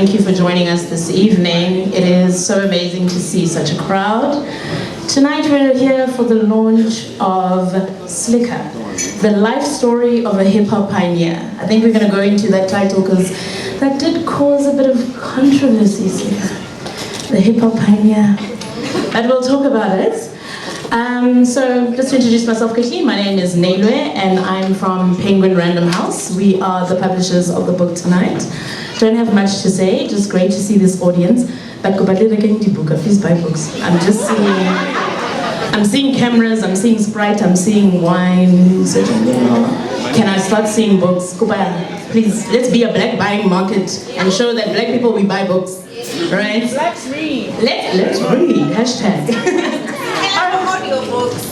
Thank you for joining us this evening. It is so amazing to see such a crowd. Tonight we're here for the launch of Slikour, the life story of a hip-hop pioneer. I think we're going to go into that title because that did cause a bit of controversy, Slikour. The hip-hop pioneer. But we'll talk about it. So just to introduce myself quickly, my name is Nelwe and I'm from Penguin Random House. We are the publishers of the book tonight. Don't have much to say, just great to see this audience. But please buy books. I'm seeing cameras, I'm seeing Sprite, I'm seeing wine. So, can I start seeing books? Please, let's be a black buying market and show that black people, we buy books. Right? Let's read. Let's read. Hashtag. Audio books.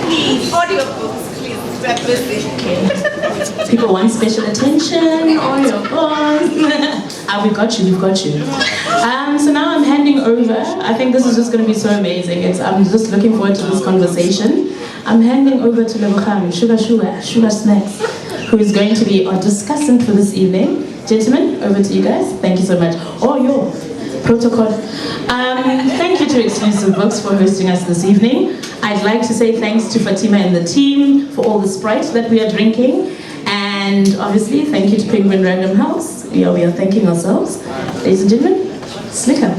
Please. Audio books, please. We're busy. People want special attention. Audio books. We've got you. So now I'm handing over. I think this is just going to be so amazing. I'm just looking forward to this conversation. I'm handing over to Lehlohonolo, Sugar Snacks, who is going to be our discussant for this evening. Gentlemen, over to you guys. Thank you so much. Your protocol. Thank you to Exclusive Books for hosting us this evening. I'd like to say thanks to Fatima and the team for all the Sprite that we are drinking. And obviously, thank you to Penguin Random House. We are thanking ourselves. Ladies and gentlemen, Slikour.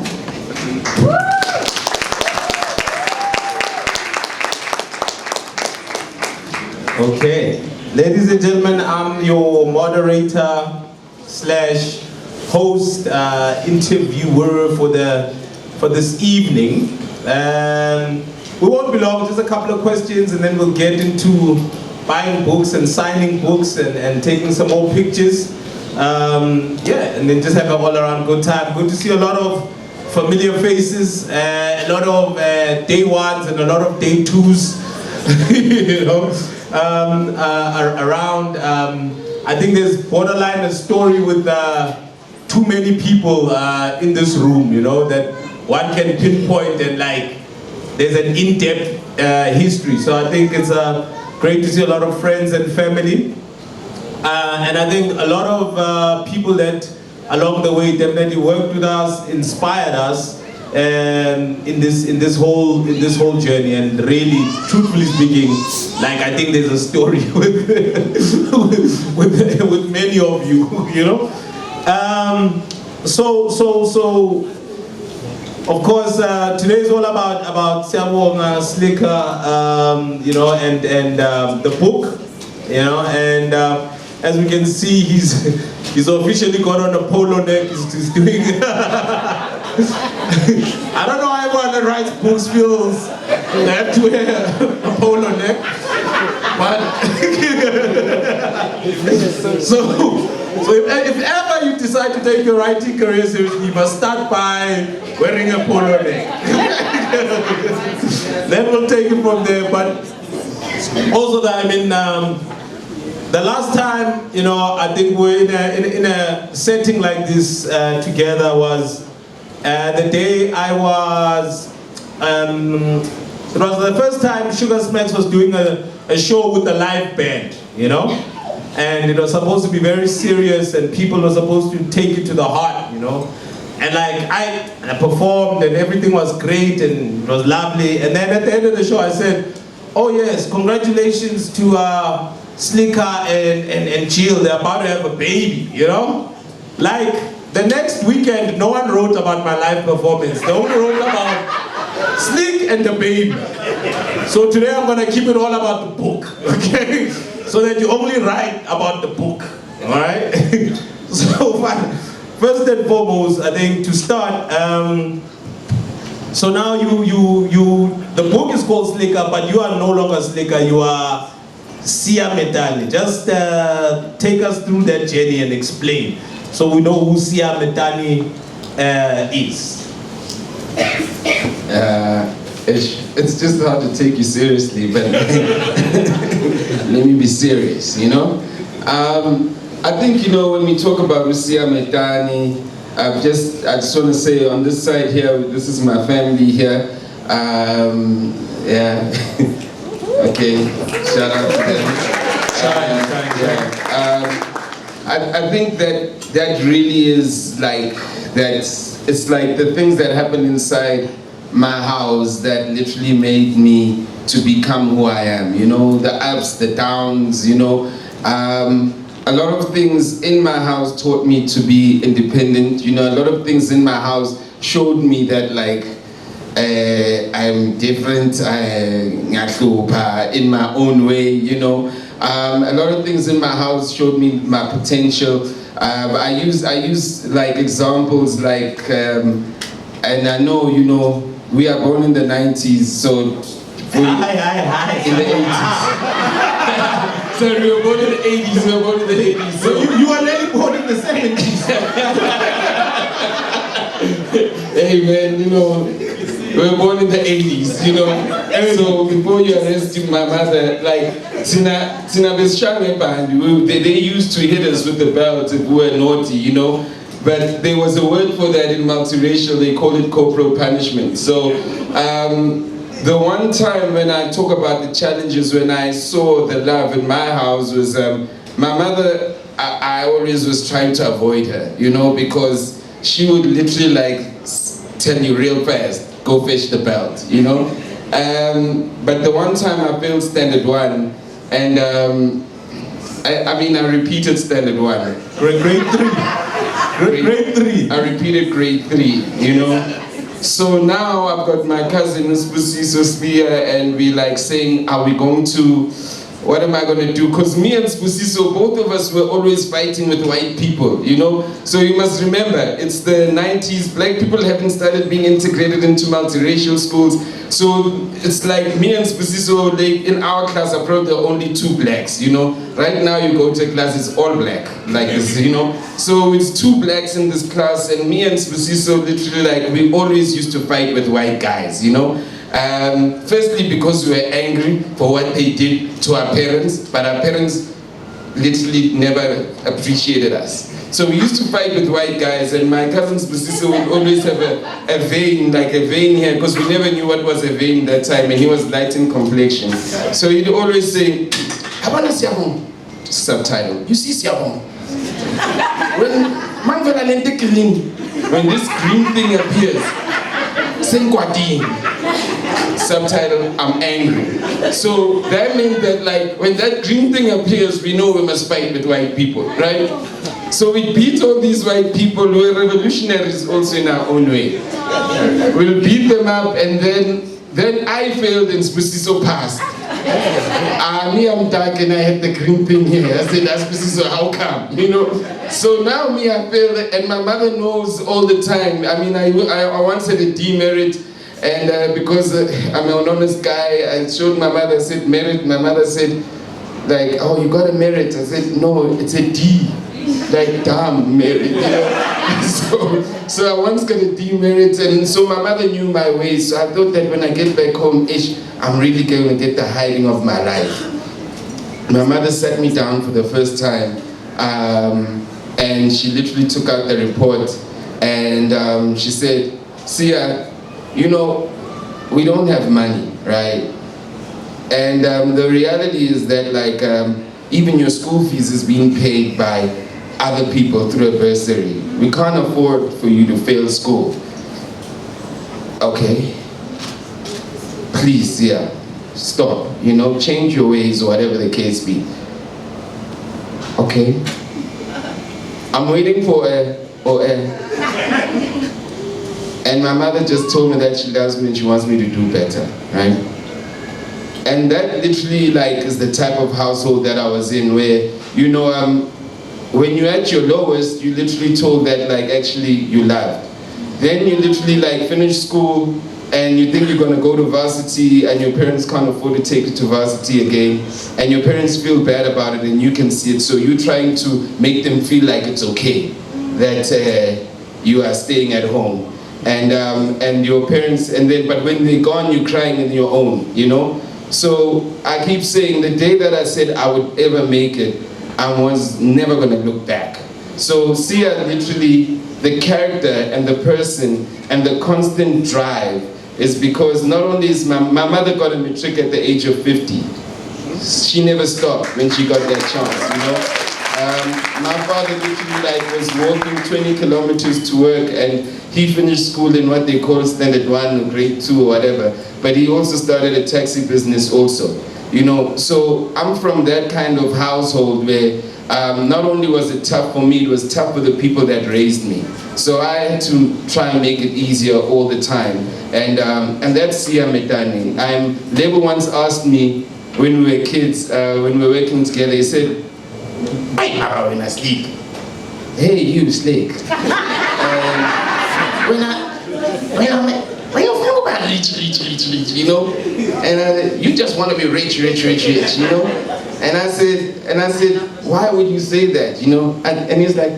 Okay. Ladies and gentlemen, I'm your moderator / host, interviewer for this evening. We won't be long, just a couple of questions and then we'll get into buying books and signing books and taking some more pictures. And then just have an all-around good time. Good to see a lot of familiar faces, a lot of day ones and a lot of day twos, around. I think there's borderline a story with too many people in this room, that one can pinpoint and there's an in-depth history. So I think it's great to see a lot of friends and family. And I think a lot of people that along the way definitely worked with us, inspired us in this whole journey. And really, truthfully speaking, I think there's a story with many of you, So of course, today is all about Slikour, and the book, and as we can see, he's officially got on a polo neck. He's doing. I don't know how everyone that writes books feels they have to wear a polo neck, but so if ever you decide to take your writing career seriously, you must start by wearing a polo neck. Then we'll take it from there. But also the last time, I think we're in a setting like this together was the day it was the first time Sugar Smacks was doing a show with a live band, and it was supposed to be very serious and people were supposed to take it to the heart, and I performed and everything was great and it was lovely, and then at the end of the show I said, oh yes, congratulations to Slikour and Jill, they're about to have a baby, the next weekend no one wrote about my live performance, they only wrote about Slick and the baby. So today I'm going to keep it all about the book, okay? So that you only write about the book, all right? So first and foremost, I think to start, so now the book is called Slikour, but you are no longer Slikour, you are Metane. Just take us through that journey and explain, so we know who Metane is. It's just hard to take you seriously, but let me be serious, I think, when we talk about Usia Metane, I just want to say on this side here, this is my family here. Yeah. Okay, shout out to them. I think that really is that it's like the things that happen inside my house that literally made me to become who I am, you know, the ups, the downs, you know. A lot of things in my house taught me to be independent, you know, a lot of things in my house showed me that like, I'm different, in my own way, you know. A lot of things in my house showed me my potential. I use like examples like, and I know, you know, we are born in the 90s, so in the 80s. So we were born in the 80s, we were born in the 80s. So You were really born in the 70s. Hey man, you know, we were born in the 80s, you know. So before you arrested my mother, like, they used to hit us with the belt if we were naughty, you know. But there was a word for that in multiracial, they call it corporal punishment. So the one time when I talk about the challenges, when I saw the love in my house was, my mother, I always was trying to avoid her, you know, because she would literally like tell you real fast, go fetch the belt, you know. But the one time I failed standard 1, and I mean I repeated standard 1. Grade 3. Grade 3. I repeated grade 3, you know. So now I've got my cousin Tshidiso here, and we like saying, are we going to, what am I going to do? Because me and Tshidiso, both of us were always fighting with white people, you know. So you must remember, it's the 90s, black people haven't started being integrated into multiracial schools. So it's like me and Tshidiso, like in our class, are probably the only 2 blacks, you know. Right now you go to a class, it's all black, like this, you know. So it's 2 blacks in this class, and me and Tshidiso literally like, we always used to fight with white guys, you know. Firstly, because we were angry for what they did to our parents, but our parents literally never appreciated us. So we used to fight with white guys, and my cousin Tshidiso would always have a vein, like a vein here, because we never knew what was a vein that time, and he was light in complexion. So he'd always say, Habana Siabong, subtitle, you see Siabong. When this green thing appears, Senkwati. Subtitle, I'm angry. So that means that like when that green thing appears, we know we must fight with white people, right? So we beat all these white people who are revolutionaries also in our own way. We'll beat them up, and then I failed and Tshidiso passed. Me, I'm dark and I had the green thing here. I said, that's Tshidiso, how come? You know? So now me, I failed, and my mother knows all the time. I mean, I once had a demerit. And because I'm an honest guy, I showed my mother, I said merit. My mother said, like, oh, you got a merit. I said, no, it's a D. Like, damn, merit, you know? So I once got a demerit, and so my mother knew my ways. So I thought that when I get back home, I'm really going to get the hiding of my life. My mother sat me down for the first time, and she literally took out the report, and she said, Sia, you know, we don't have money, right? And the reality is that like, even your school fees is being paid by other people through a bursary. We can't afford for you to fail school. Okay, please, yeah, stop, you know, change your ways or whatever the case be. Okay, I'm waiting for and my mother just told me that she loves me and she wants me to do better, right? And that literally like is the type of household that I was in, where, you know, when you're at your lowest, you literally told that like actually you loved. Then you literally like finish school and you think you're gonna go to varsity and your parents can't afford to take you to varsity again, and your parents feel bad about it and you can see it, so you're trying to make them feel like it's okay that you are staying at home. And your parents, but when they're gone, you're crying in your own, you know? So I keep saying the day that I said I would ever make it, I was never gonna look back. So Sia, literally, the character and the person and the constant drive is because not only is my mother got a matric at the age of 50, she never stopped when she got that chance, you know? My father literally was walking 20 kilometers to work, and he finished school in what they call standard 1 or grade 2 or whatever. But he also started a taxi business also. So I'm from that kind of household where not only was it tough for me, it was tough for the people that raised me. So I had to try and make it easier all the time. And that's Metane. Lebo once asked me when we were kids, when we were working together, he said, "Hey, when I sleep, hey, you Slick. When you think about rich, and I said, you just want to be rich, And I said, why would you say that, And he's like,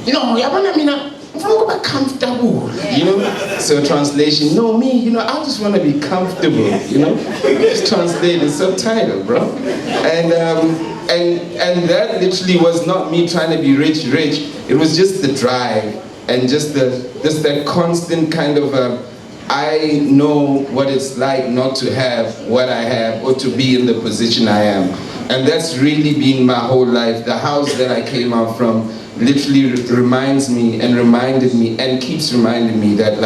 I want to be comfortable, So translation, no, me, I just want to be comfortable, Just translate the subtitle, bro. And that literally was not me trying to be rich. It was just the drive and just that constant kind of, I know what it's like not to have what I have or to be in the position I am. And that's really been my whole life. The house that I came out from literally reminds me and reminded me and keeps reminding me that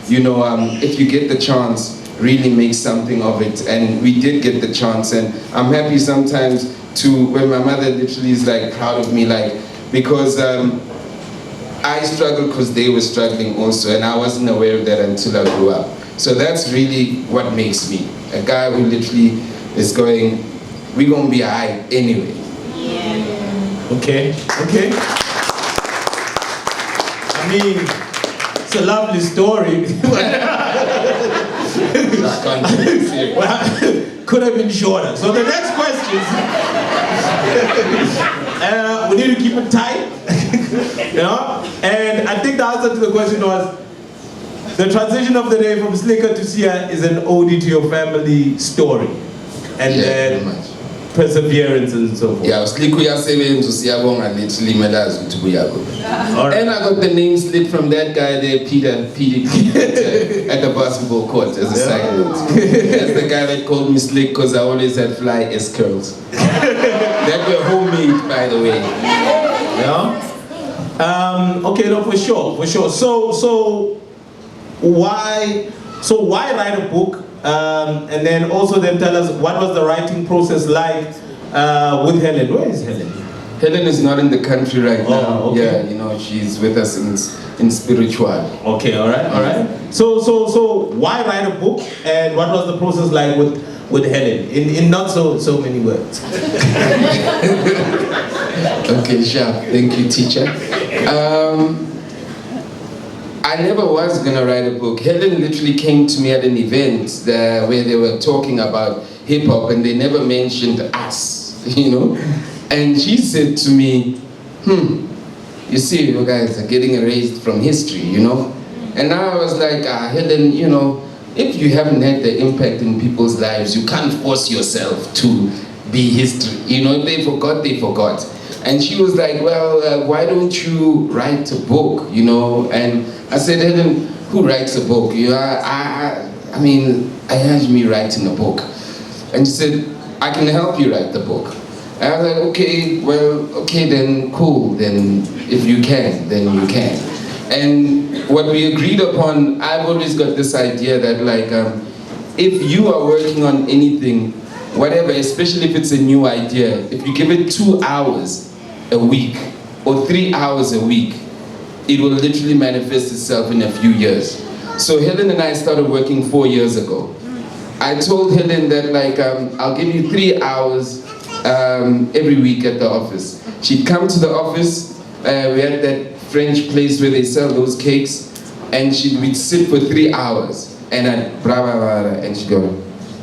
if you get the chance, really make something of it. And we did get the chance, and I'm happy sometimes when my mother literally is proud of me, because I struggled because they were struggling also, and I wasn't aware of that until I grew up. So that's really what makes me a guy who literally is going, we're gonna be alright anyway. Okay. I mean, it's a lovely story. Well, could have been shorter. So the next question, we need to keep it tight, And I think the answer to the question was, the transition of the day from Slikour to Sia is an ode to your family story, and perseverance and so forth. Yeah, Slikour yasebenza usiyabonga literally melazi ukuthi buyako. And I got the name slip from that guy there, Peter at the basketball court as a side note. That's the guy that called me Slick because I always had fly S curls. That were homemade, by the way. Yeah. Okay, no, for sure. So why write a book? And then also tell us what was the writing process like with Helen. Where is Helen? Helen is not in the country right now. Okay. Yeah, she's with us in spiritual. Okay, all right. So why write a book, and what was the process like with Helen in not so many words? Okay, sure. Thank you, teacher. I never was gonna write a book. Helen literally came to me at an event where they were talking about hip hop, and they never mentioned us, And she said to me, you see, you guys are getting erased from history, And I was like, Helen, if you haven't had the impact in people's lives, you can't force yourself to be history. If they forgot, they forgot. And she was like, well, why don't you write a book, And I said, Helen, who writes a book? I imagine me writing a book. And she said, I can help you write the book. And I was like, okay, then cool. Then if you can, then you can. And what we agreed upon, I've always got this idea that if you are working on anything, whatever, especially if it's a new idea, if you give it 2 hours a week or 3 hours a week, it will literally manifest itself in a few years. So Helen and I started working 4 years ago. I told Helen that I'll give you 3 hours every week at the office. She'd come to the office, we had that French place where they sell those cakes, and we'd sit for 3 hours, and I'd and she'd go,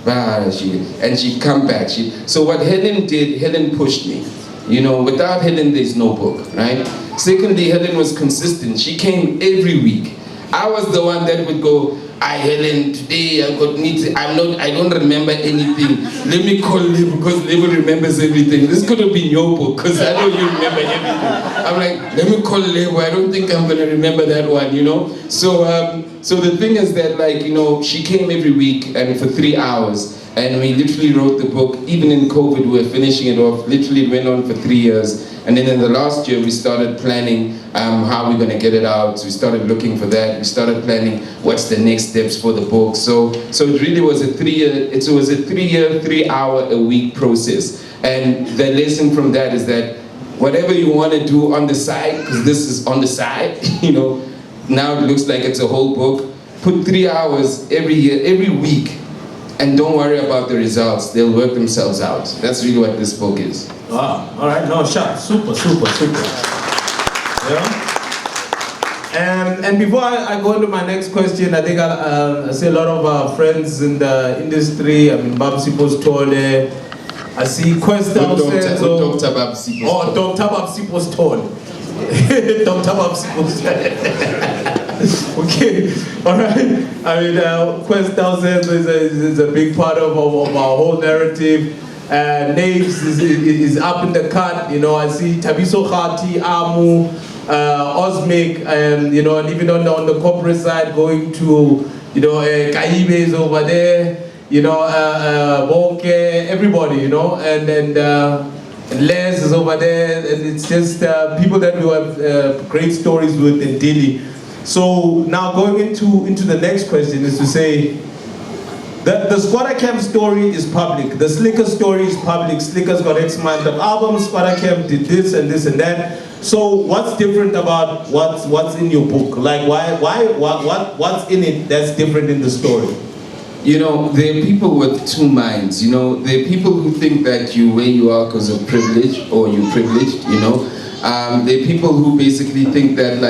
and she'd come back. So what Helen did, Helen pushed me. Without Helen, there's no book, right? Secondly, Helen was consistent. She came every week. I was the one that would go, Helen, today I don't remember anything. Let me call Lebo because Lebo remembers everything. This could have been your book because I know you remember everything. I'm like, let me call Lebo. I don't think I'm going to remember that one, So the thing is that she came every week and for 3 hours. And we literally wrote the book, even in COVID, we were finishing it off. Literally, it went on for 3 years. And then in the last year, we started planning how we're gonna get it out. We started looking for that. We started planning what's the next steps for the book. So it really was a 3-year, it was a 3-year, 3-hour-a-week process. And the lesson from that is that whatever you wanna do on the side, because this is on the side, you know, now it looks like it's a whole book. Put 3 hours every year, every week, and don't worry about the results. They'll work themselves out. That's really what this book is. Wow, all right, no, sharp, super. Yeah. And before I go into my next question, I think I see a lot of our friends in the industry. I mean, Babsi Postole. I see Quest downstairs. Dr. Babsi Postole. Oh, Dr. Babsi Postole. Dr. Babsi Postole. Okay, all right. I mean, Quest downstairs is a big part of our whole narrative. Names is up in the cut. You know, I see Tshidiso, Khati, Amu, Osmic, and you know, and even on the corporate side, going to, you know, Kaibe is over there. You know, Bonke, everybody. You know, and Les is over there, and it's just people that we have great stories with in Dili. So now going into the next question is to say, the Squatter Camp story is public. The Slikour story is public. Slikor's got X amount of albums. Squatter Camp did this and this and that. So what's different about what's in your book? Like what's in it that's different in the story? You know, there are people with two minds. You know, there are people who think that you where you are because of privilege or you're privileged. You know, there are people who basically think that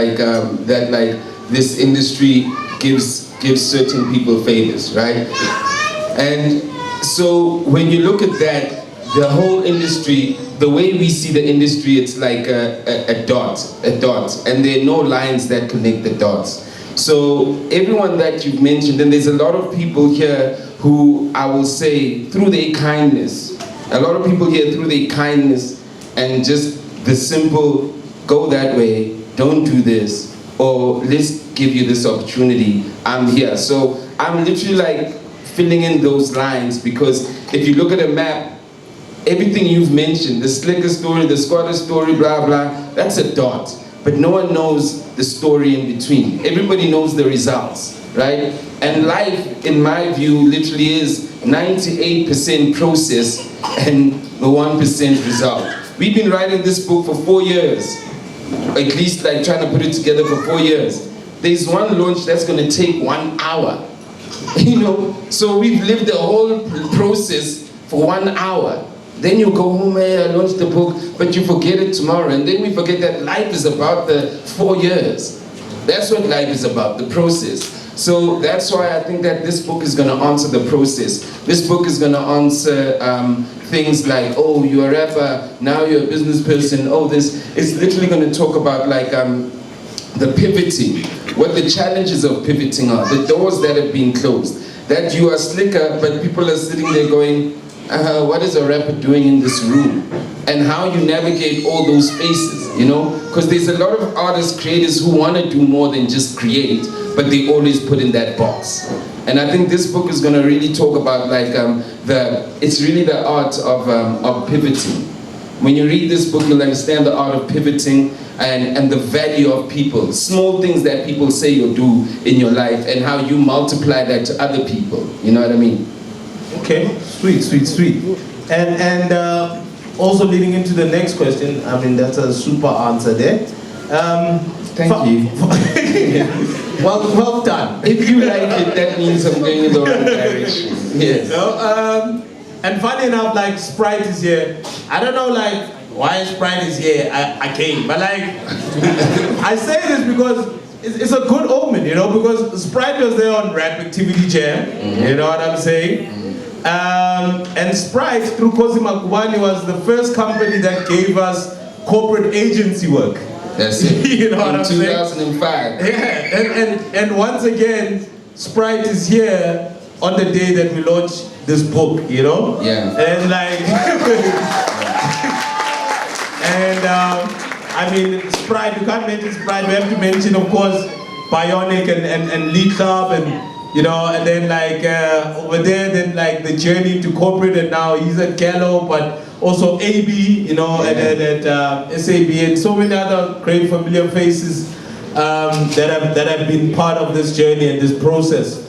this industry gives certain people favors, right? And so when you look at that, the whole industry, the way we see the industry, it's like a dot, and there are no lines that connect the dots. So everyone that you've mentioned, and there's a lot of people here who I will say through their kindness, a lot of people here through their kindness and just the simple, go that way, don't do this, or let's give you this opportunity, I'm here. So I'm literally like filling in those lines, because if you look at a map, everything you've mentioned, the Slikour story, the Squatter story, blah, blah, that's a dot. But no one knows the story in between. Everybody knows the results, right? And life, in my view, literally is 98% process and the 1% result. We've been writing this book for 4 years, at least like trying to put it together for 4 years. There's one launch that's gonna take 1 hour, you know? So we've lived the whole process for 1 hour. Then you go home, hey, I launched the book, but you forget it tomorrow. And then we forget that life is about the 4 years. That's what life is about, the process. So that's why I think that this book is going to answer the process. This book is going to answer things like, oh, you're a rapper, now you're a business person, oh, this. It's literally going to talk about like the pivoting, what the challenges of pivoting are, the doors that have been closed. That you are Slikour, but people are sitting there going, what is a rapper doing in this room? And how you navigate all those spaces, you know? Because there's a lot of artists, creators who want to do more than just create, but they always put in that box. And I think this book is going to really talk about like it's really the art of pivoting. When you read this book, you'll understand the art of pivoting and the value of people, small things that people say you'll do in your life and how you multiply that to other people, you know what I mean? Okay, sweet. And also leading into the next question, I mean, that's a super answer there. Thank you. Well done. If you like it, that means I'm going in the right direction. Yes. So, and funny enough, like Sprite is here. I don't know like why Sprite is here. I came, but like I say this because it's a good omen, you know, because Sprite was there on Rap Activity Jam. You know what I'm saying? And Sprite, through Kosi Makubani, was the first company that gave us corporate agency work. That's it. You know what I'm saying? 2005. Yeah, and once again, Sprite is here on the day that we launch this book, you know? Yeah. And like, I mean, Sprite, you can't mention Sprite, we have to mention, of course, Bionic and Lead Club and you know, and then like over there, then like the journey to corporate, and now he's at Gallo, but also AB, you know, and then at SAB, and so many other great familiar faces that have been part of this journey and this process.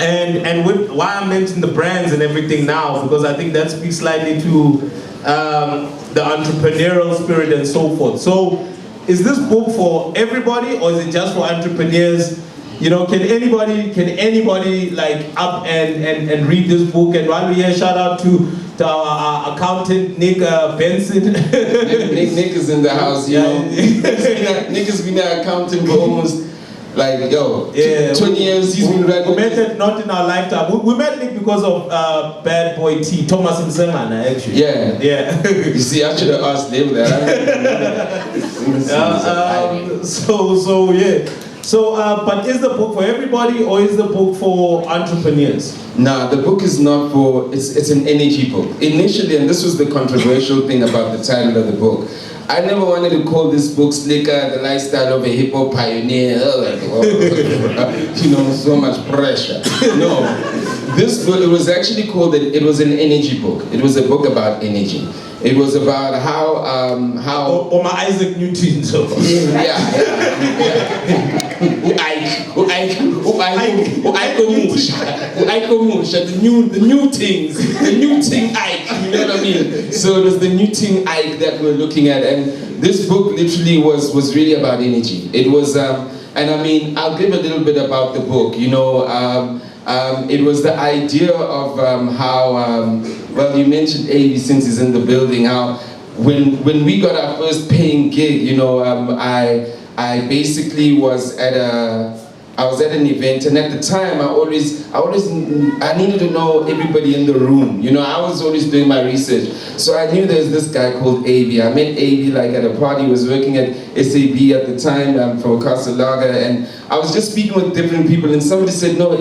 And with, why I mentioned the brands and everything now, because I think that speaks slightly to the entrepreneurial spirit and so forth. So, is this book for everybody, or is it just for entrepreneurs? You know, can anybody like up and read this book? And while we're here, shout out to our accountant Nick Benson. Nick is in the house, you know. Nick has been an accountant for almost like 20 years. He's been running. We met it not in our lifetime. We met Nick because of Bad Boy T, Thomas Msemana, actually. Yeah. You see, I should have asked them that. So yeah. So, but is the book for everybody, or is the book for entrepreneurs? Nah, the book is not for, it's an energy book. Initially, and this was the controversial thing about the title of the book, I never wanted to call this book Slikour, the lifestyle of a hip-hop pioneer. You know, so much pressure. No, this book, it was actually called, it was an energy book. It was a book about energy. It was about how or my Isaac Newton. So. The new thing Ike, you know what I mean? So it was the new thing Ike that we're looking at, and this book literally was really about energy. It was, and I mean, I'll give a little bit about the book, you know. It was the idea of how, well, you mentioned AB since he's in the building, how when we got our first paying gig, you know, I basically was at an event, and at the time I needed to know everybody in the room. You know, I was always doing my research. So I knew there's this guy called AB. I met AB like at a party. He was working at SAB at the time for Casa Lager, and I was just speaking with different people, and somebody said, no,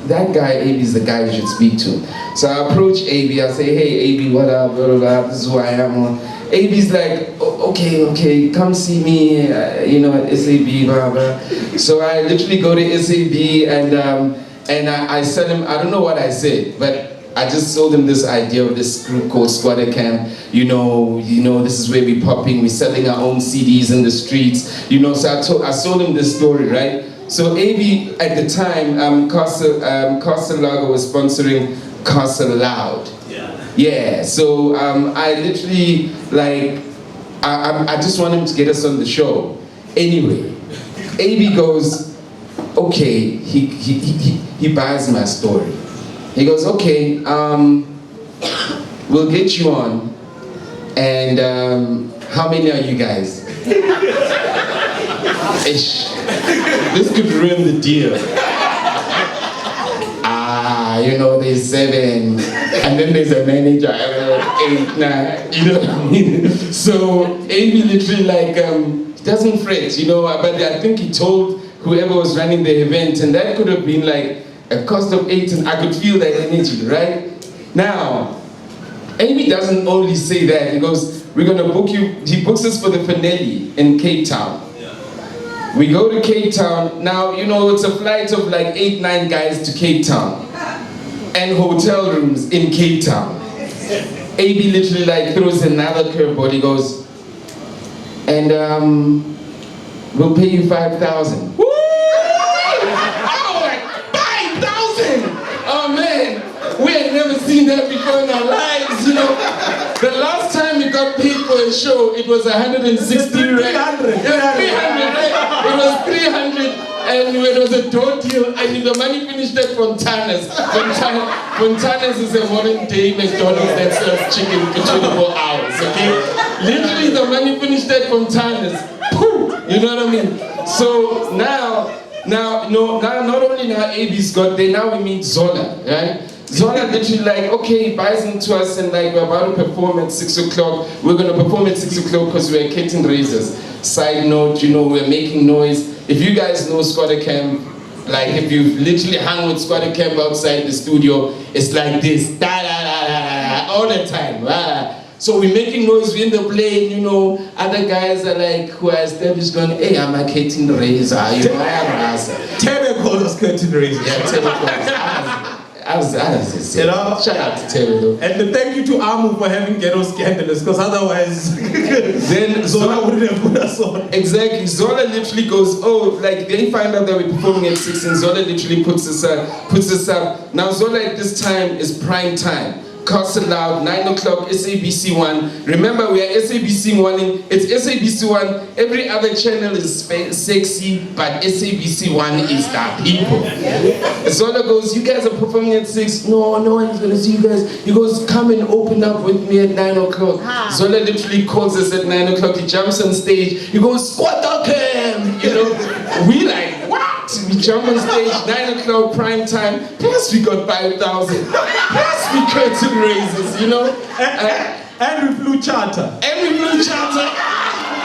that guy, AB, is the guy you should speak to. So I approached AB, I say, hey AB, what up, blah, blah, blah, this is who I am. AB's like, okay, come see me, you know, at SAB, blah, blah. So I literally go to SAB, and I said him, I don't know what I said, but I just sold him this idea of this group called Squatter Camp. You know, this is where we're popping, we're selling our own CDs in the streets. You know, so I sold him this story, right? So AB at the time, Casa Lager was sponsoring Casa Loud. Yeah, so I literally, like, I just want him to get us on the show. Anyway, AB goes, okay, he buys my story. He goes, okay, we'll get you on, and how many are you guys? Ish. This could ruin the deal. You know, there's 7, and then there's a manager, 8, 9, you know what I mean? So AB literally like doesn't fret, you know, but I think he told whoever was running the event, and that could have been like a cost of 8, and I could feel that energy, right? Now, AB doesn't only say that, he goes, we're gonna book you, he books us for the finale in Cape Town. We go to Cape Town. Now, you know, it's a flight of like 8, 9 guys to Cape Town. And hotel rooms in Cape Town. AB literally like throws another curveball. He goes, and we'll pay you 5,000. Woo! Oh, like 5,000! Oh man, we had never seen that before in our lives, you know. The last time we got paid for a show, it was 160 rand. 300, right? It was 300. And it was a door deal, and the money finished at Fontana's. Fontana's is a modern day McDonald's that serves chicken for 24 hours, okay? Literally the money finished at Fontana's. Pooh! You know what I mean? So now, not only now AB's got there, now we meet Zola, right? Zola literally like, okay, he buys into us, and like we're about to perform at 6 o'clock. We're gonna perform at 6 o'clock because we're curtain raisers. Side note, you know, we're making noise. If you guys know Squatter Camp, like if you've literally hung with Squatter Camp outside the studio, it's like this, da da da da da, all the time. So we're making noise, we're in the plane, you know, other guys are like, who are established going, hey, I'm a curtain raiser, you know, I am a Tebe called us curtain raisers. Yeah, Tebe called us. I was you know? Shout out to Tebe though. And thank you to Amu for having Ghetto Scandalous, because otherwise, then Zola wouldn't have put us on. Exactly. Zola literally goes, oh, like they find out that we're performing at 6 and Zola literally puts us up. Now Zola at this time is prime time. Castle Loud, 9 o'clock, SABC 1. Remember, we are SABC 1. It's SABC 1. Every other channel is sexy, but SABC 1 is the people. Zola goes, you guys are performing at 6. No, no one's going to see you guys. He goes, come and open up with me at 9 o'clock. Zola literally calls us at 9 o'clock. He jumps on stage. He goes, what okay? You know, we like, what? We jump on stage, 9 o'clock, prime time. Plus we got 5,000. Plus we curtain raisers, you know. And we flew charter. And we flew charter.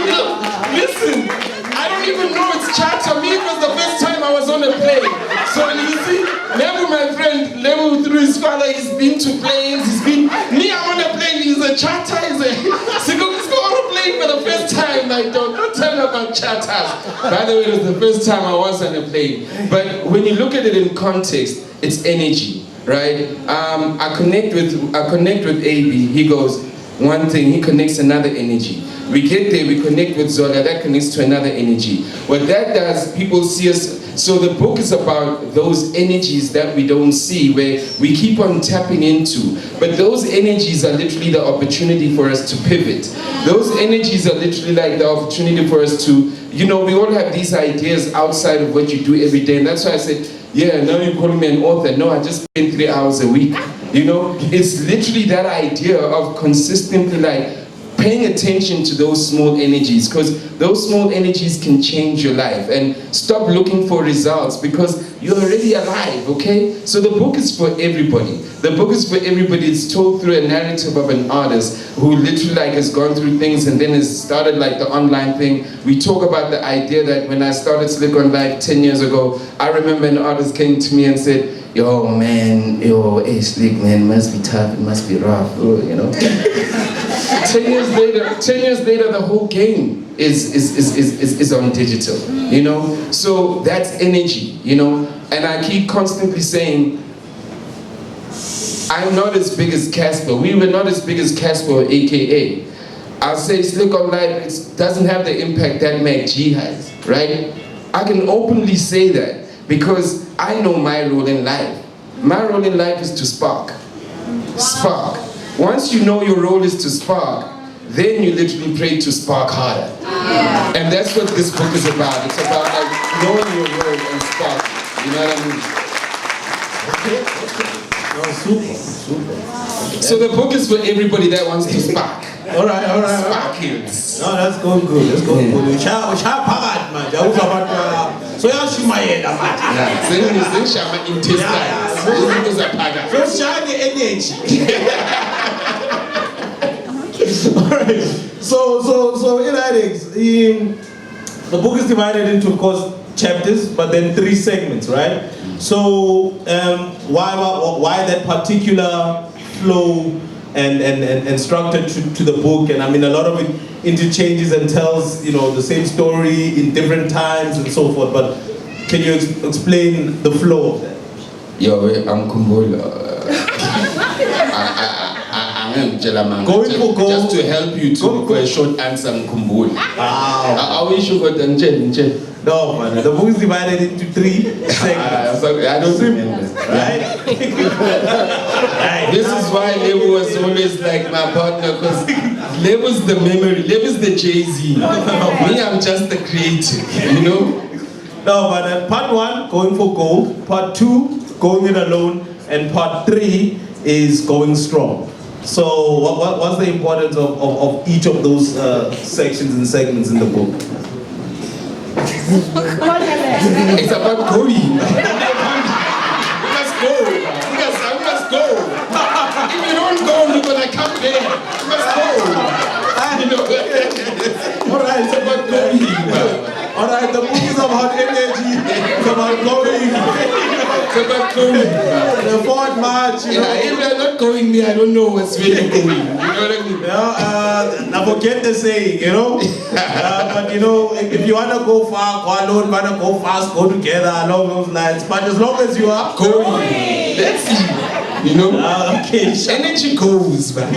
You know, listen, I don't even know it's charter. Me, it was the first time I was on a plane. So you see, Level, my friend, Level through his father, he's been to planes, me, I'm on a plane, he's a charter, he's go on a plane for the first time. Like, don't tell me about charters. By the way, it was the first time I was on a plane. But when you look at it in context, it's energy, right? I connect with AB, he goes, one thing, he connects another energy. We get there, we connect with Zola, that connects to another energy. What that does, people see us. So the book is about those energies that we don't see, where we keep on tapping into. But those energies are literally the opportunity for us to pivot. Those energies are literally like the opportunity for us to, you know, we all have these ideas outside of what you do every day. And that's why I said, yeah, now you're calling me an author. No, I just spend 3 hours a week. You know, it's literally that idea of consistently like paying attention to those small energies, because those small energies can change your life. And stop looking for results, because you're already alive, okay? So the book is for everybody. The book is for everybody. It's told through a narrative of an artist who literally like has gone through things and then has started like the online thing. We talk about the idea that when I started Slikour Live 10 years ago, I remember an artist came to me and said, yo man, hey Slick man, must be tough, it must be rough, you know? 10 years later, the whole game is on digital, you know? So that's energy, you know? And I keep constantly saying, I'm not as big as Casper. We were not as big as Casper, AKA. I'll say Slikour Live doesn't have the impact that Mac G has, right? I can openly say that because I know my role in life. My role in life is to spark. Spark. Once you know your role is to spark, then you literally pray to spark harder. Yeah. And that's what this book is about. It's about like knowing your role and spark. You know what I mean? Okay. No, super. So the book is for everybody that wants to spark. All right. Sparkles. No, that's going good. That's going good. We shall parat, man. So you see my head, man. Yeah. Then shama intestines. So shine the energy. All right. So in Alex, the book is divided into, of course, chapters, but then 3 segments, right? So why that particular flow and structure to the book? And I mean, a lot of it interchanges and tells, you know, the same story in different times and so forth. But can you explain the flow of that? Yo, I'm Kumbula. Going for gold. Just to help you for a short answer, Kumbula. I wish you got the No, man. The book is divided into 3 segments. I don't remember. Right? This is why Levo was always like my partner, because Levo's the memory, Levo's the Jay-Z. Me, I'm just the creative, you know? No, but part 1, going for gold. Part 2, going it alone. And part 3 is going strong. So what's the importance of each of those sections and segments in the book? It's about going. We must go. We must go. If you don't go, you're gonna come there. You must go. You know. All right, it's about going. All right, the book is about energy. It's about going. It's The Fort March, you know. Yeah, if they're not going me, I don't know what's really going. You know what I mean? Now forget the saying, you know. But you know, if you wanna go far, go alone. Wanna go fast, go together along those lines. But as long as you are Going. Let's see. You know? okay, sure. Energy goes, man.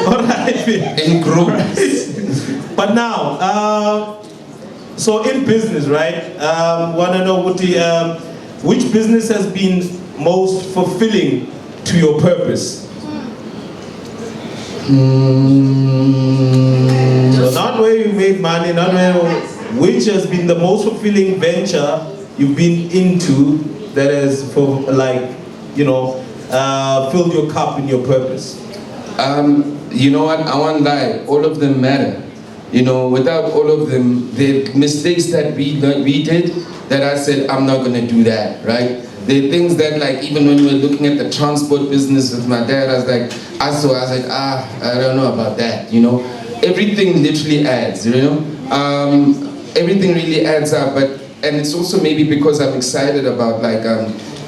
All right. And grows. But now, so in business, right? Wanna know what the which business has been most fulfilling to your purpose? So not where you made money, not where, which has been the most fulfilling venture you've been into that has, for like, you know, filled your cup in your purpose? You know what? I won't lie. All of them matter. You know, without all of them, the mistakes that we did, that I said, I'm not going to do that, right? The things that, like, even when we were looking at the transport business with my dad, I was like, I was like, I don't know about that, you know? Everything literally adds, you know? Everything really adds up, and it's also maybe because I'm excited about, like,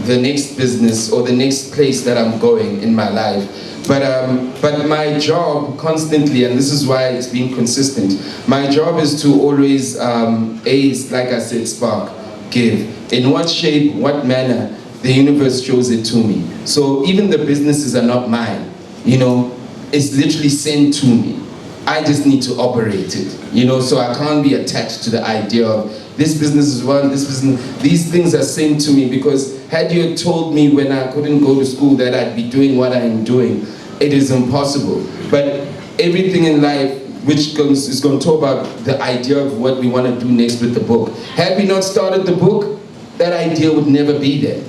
the next business or the next place that I'm going in my life. But my job constantly, and this is why it's been consistent, my job is to always, like I said, spark, give. In what shape, what manner, the universe shows it to me. So even the businesses are not mine, you know, it's literally sent to me. I just need to operate it, you know, so I can't be attached to the idea of this business is one, this business, these things are sent to me, because had you told me when I couldn't go to school that I'd be doing what I am doing, it is impossible. But everything in life, which is going to talk about the idea of what we want to do next with the book. Had we not started the book, that idea would never be there.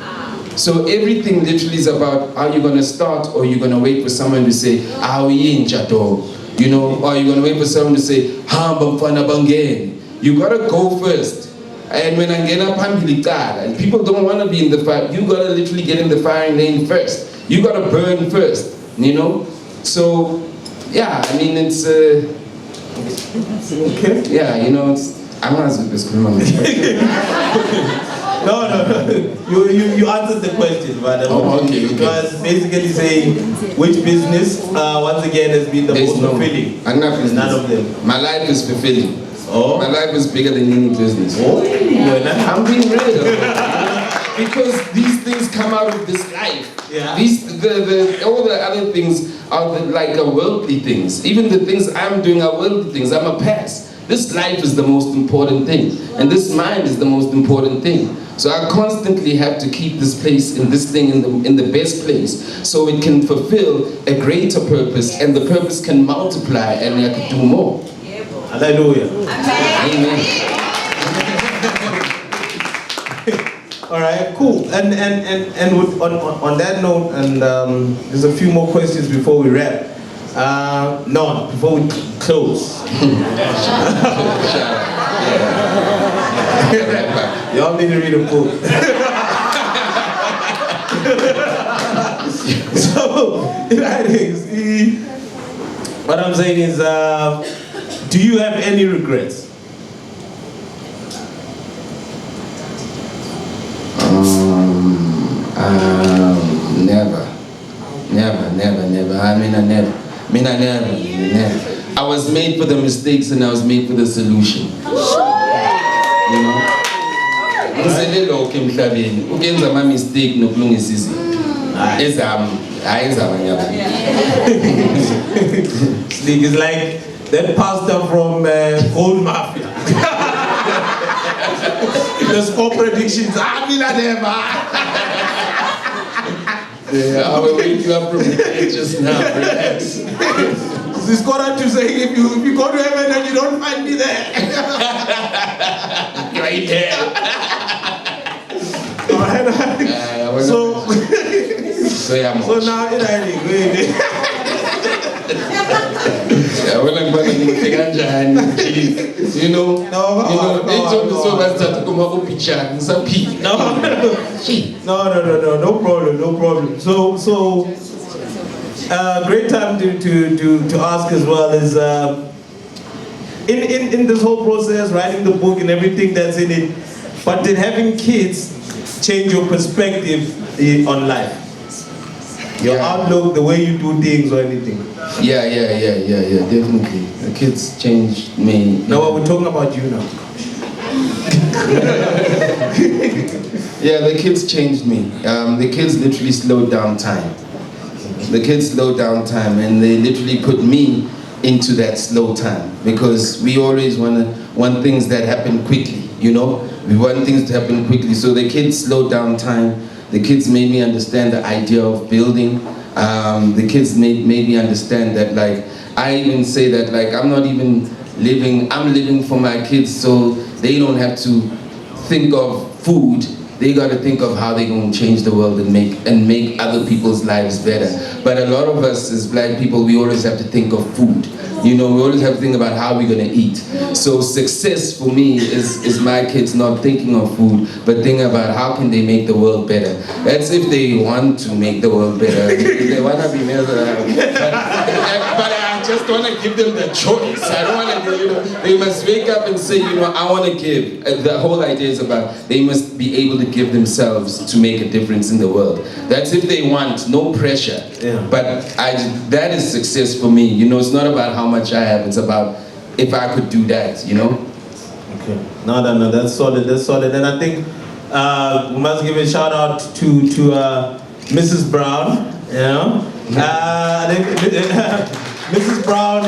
So everything literally is about, are you going to start, or are you going to wait for someone to say, how are you in Chateau? You know, or are you going to wait for someone to say, hamba mfana bangeni? You got to go first. And when I get up, and people don't want to be in the fire, you got to literally get in the firing lane first. You got to burn first, you know? So, yeah, I mean, it's, okay. yeah, you know, it's, I'm not as good as criminal. No. You answered the question, but okay. It was basically saying which business, once again, has been the most fulfilling. None of them. My life is fulfilling. Oh. My life is bigger than any business. Oh. I'm being real. Because these things come out of this life. Yeah. All the other things are like worldly things. Even the things I'm doing are worldly things. I'm a past. This life is the most important thing, and this mind is the most important thing. So I constantly have to keep this place in this thing in the best place, so it can fulfill a greater purpose, and the purpose can multiply, and I can do more. Hallelujah. Amen. All right, cool. And with, on that note, and there's a few more questions before we wrap. No, before we close. Y'all need to read a book. So, what I'm saying is, do you have any regrets? Never. I mean, I never. I was made for the mistakes, and I was made for the solution. You know? Ukenza my mistake nokulungisa izinto. Slik is like that pastor from Gold Mafia. The score predictions, never. Yeah, I will wake you up from the bed just now. Relax. This got to say, if you go to heaven and you don't find me there. You're right there. Alright. So now it you know, they told me so much that no problem. So great time to ask as well is in this whole process, writing the book and everything that's in it, but then having kids, change your perspective on life? Your Yeah. outlook, the way you do things or anything? Yeah, definitely. The kids changed me. No, we're talking about you now. Yeah, the kids changed me. The kids literally slowed down time. The kids slowed down time, and they literally put me into that slow time, because we always want things that happen quickly, you know? We want things to happen quickly. So the kids slowed down time. The kids made me understand the idea of building. The kids made me understand that, like, I even say that, like, I'm living for my kids, so they don't have to think of food. They got to think of how they're going to change the world and make other people's lives better. But a lot of us as black people, we always have to think of food. You know, we always have to think about how we're going to eat. So success for me is my kids not thinking of food, but thinking about how can they make the world better. That's if they want to make the world better. If they want to be better. But I just want to give them the choice. I don't want to, you know, they must wake up and say, you know, I want to give. The whole idea is about they must be able to give themselves to make a difference in the world. That's if they want, no pressure. Yeah. But that is success for me. You know, it's not about how much I have, it's about if I could do that, you know? Okay. No, that's solid, And I think we must give a shout out to Mrs. Brown, you know? Mrs. Brown,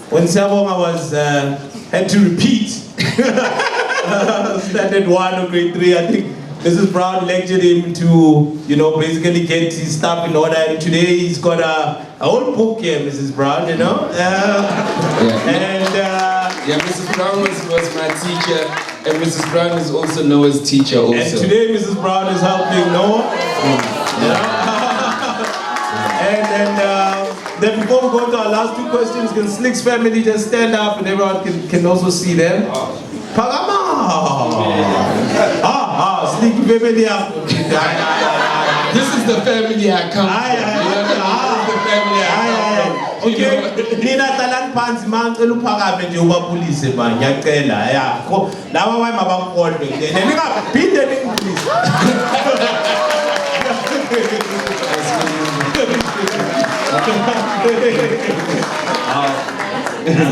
when Sabonga had to repeat standard 1 or grade 3, I think Mrs. Brown lectured him to, you know, basically get his stuff in order. And today he's got a whole book here, Mrs. Brown, you know? Yeah, Mrs. Brown was my teacher, and Mrs. Brown is also Noah's teacher also. And today Mrs. Brown is helping Noah. And then before we go to our last 2 questions, can Slick's family just stand up and everyone can also see them? Pagama! Slick family. This is the family I come from. This is the family I come from. Okay, nina talan phansi mangicela uphakame nje ubapulise ba ngiyacela ya laba wayi mabakholwe ningaphinde ningipulise.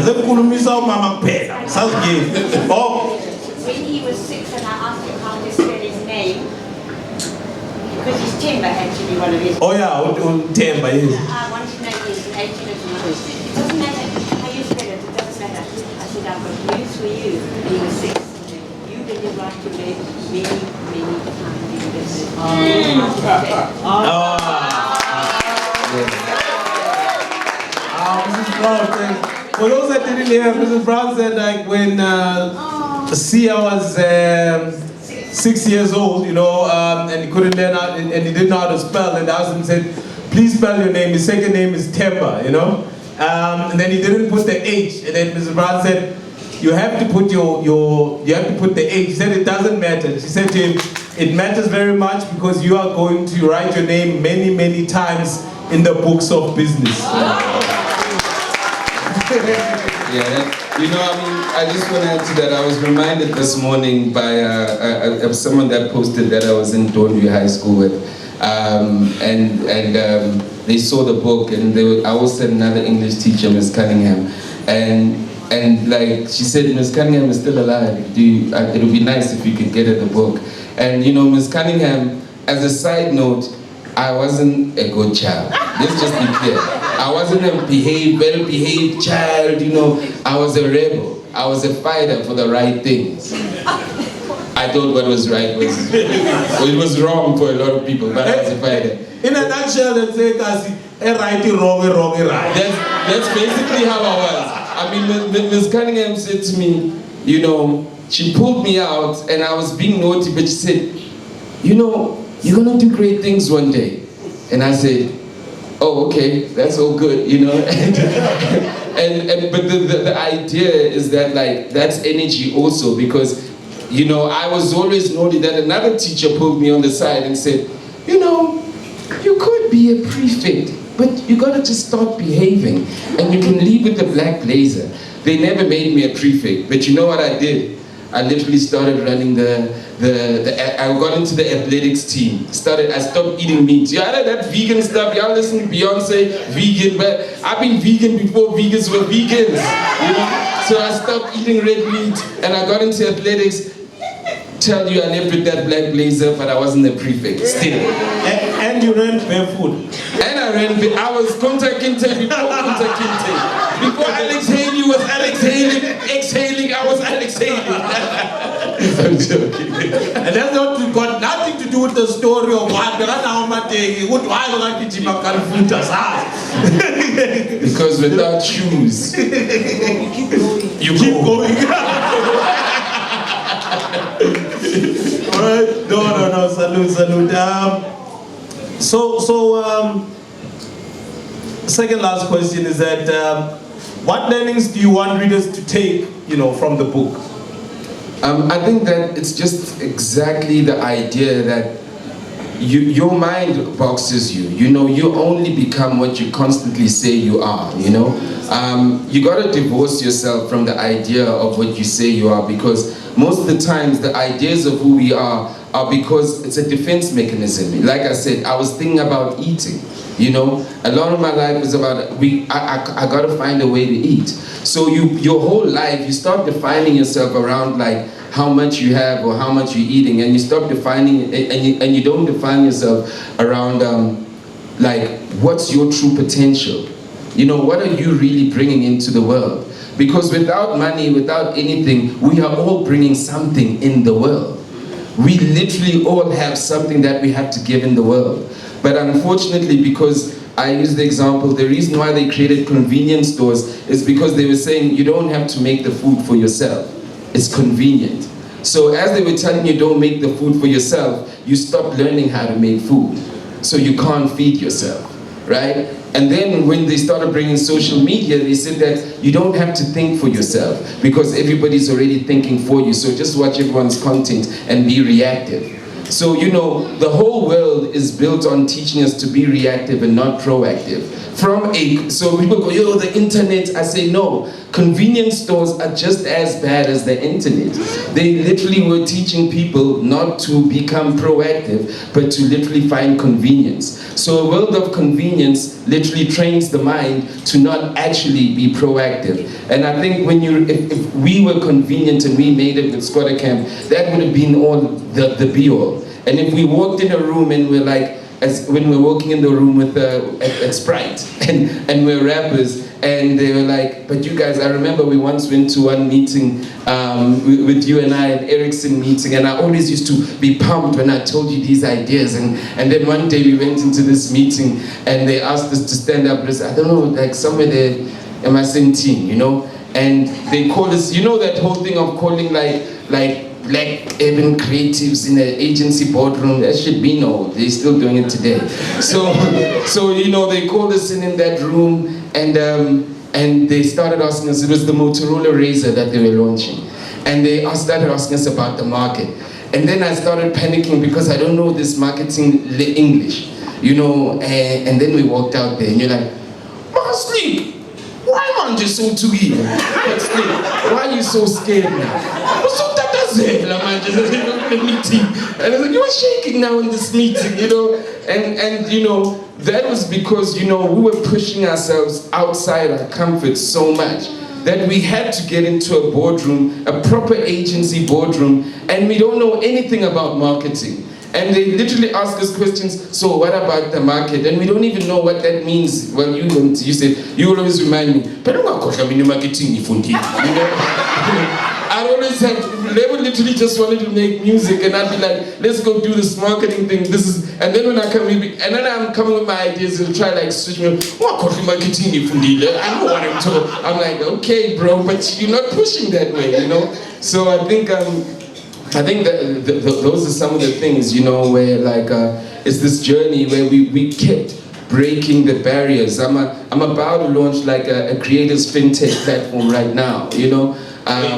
Zekhulumisa umama kuphela sazike. Oh, When he was 6 and I asked him how to spell his name, because his Timber had to be one of his. oh yeah, Themba, yes. I want to know his 18 of the years. It doesn't matter how you spell it, it doesn't matter. I said, I've got news for you. He was 6. You did the right to live many times in business. Mrs. Brown said, for those that didn't hear, Mrs. Brown said, like, when Sia was 6 years old, you know, and he couldn't learn how, and he didn't know how to spell, and asked him, said, please spell your name. His second name is Themba, you know, and then he didn't put the H, and then Mrs. Brown said, you have to put you have to put the H. She said it doesn't matter. She said to him, it matters very much because you are going to write your name many times in the books of business. Yeah, you know, I mean, I just want to add to that. I was reminded this morning by someone that posted that I was in Donview High School with, and they saw the book, and I also had another English teacher, Miss Cunningham, and like she said, Miss Cunningham is still alive. It would be nice if you could get her the book. And you know, Miss Cunningham, as a side note, I wasn't a good child. Let's just be clear. I wasn't a well-behaved child, you know. I was a rebel. I was a fighter for the right things. I thought what was right was, well, it was wrong for a lot of people, but I was a fighter. In a nutshell, let's say, kasi, right, wrong, right. That's basically how I was. I mean, Ms. Cunningham said to me, you know, she pulled me out and I was being naughty, but she said, you know, you're gonna do great things one day. And I said, oh, okay, that's all good, you know. But the idea is that, like, that's energy also, because, you know, I was always naughty. That another teacher pulled me on the side and said, you know, you could be a prefect, but you gotta just start behaving, and you can leave with the black blazer. They never made me a prefect, but you know what I did? I literally started running I got into the athletics team. I stopped eating meat. You know that vegan stuff, y'all listen to Beyonce, vegan, but I've been vegan before vegans were vegans, you know? So I stopped eating red meat and I got into athletics. Tell you I lived with that black blazer, but I wasn't a prefect, still. And you ran barefoot. And I was Kunta Kinte before Kunta Kinte. Before Alex Haley was Alex Haley, exhaling, I was Alex Haley. I'm joking. And that's got nothing to do with the story of why Because without shoes, you keep going. No, salute. Second last question is that what learnings do you want readers to take, from the book? I think that it's just exactly the idea that your mind boxes you. You only become what you constantly say you are, You gotta divorce yourself from the idea of what you say you are, because most of the times the ideas of who we are because it's a defense mechanism. Like I said, I was thinking about eating, A lot of my life was about, I gotta find a way to eat. So your whole life, you start defining yourself around like how much you have or how much you're eating, and you stop defining, and you don't define yourself around like what's your true potential. What are you really bringing into the world? Because without money, without anything, we are all bringing something in the world. We literally all have something that we have to give in the world. But unfortunately, because I use the example, the reason why they created convenience stores is because they were saying you don't have to make the food for yourself. It's convenient. So as they were telling you don't make the food for yourself, you stop learning how to make food. So you can't feed yourself, right? And then when they started bringing social media, they said that you don't have to think for yourself because everybody's already thinking for you. So just watch everyone's content and be reactive. So, the whole world is built on teaching us to be reactive and not proactive. So people go, the internet. I say, no, convenience stores are just as bad as the internet. They literally were teaching people not to become proactive, but to literally find convenience. So a world of convenience literally trains the mind to not actually be proactive. And I think if we were convenient and we made it with Squatter Camp, that would have been all the be-all. And if we walked in a room and we're like, when we're walking in the room with at Sprite and we're rappers, and they were like, but you guys, I remember we once went to one meeting with you and I, an Ericsson meeting, and I always used to be pumped when I told you these ideas, and then one day we went into this meeting and they asked us to stand up, I don't know, like somewhere there, MSN, and they called us, that whole thing of calling like black urban creatives in an agency boardroom, that should be they're still doing it today. So they called us in that room, and they started asking us, it was the Motorola Razr that they were launching, and they started asking us about the market. And then I started panicking because I don't know this marketing English, and then we walked out there, and you're like, Sleep, why aren't you so too evil? Why are you so scared now? So that does it, meeting. And I was like, you are shaking now in this meeting, and that was because, we were pushing ourselves outside our comfort so much that we had to get into a boardroom, a proper agency boardroom, and we don't know anything about marketing. And they literally ask us questions, so what about the market? And we don't even know what that means. Well, you said, you will always remind me, but marketing, I always had, they would literally just wanted to make music, and I'd be like, let's go do this marketing thing, and then when I come, and then I'm coming with my ideas and try like switch me, marketing, I know what I'm talking. I'm like, okay bro, but you're not pushing that way, So I think that those are some of the things, where like, it's this journey where we kept breaking the barriers. I'm about to launch like a creators fintech platform right now,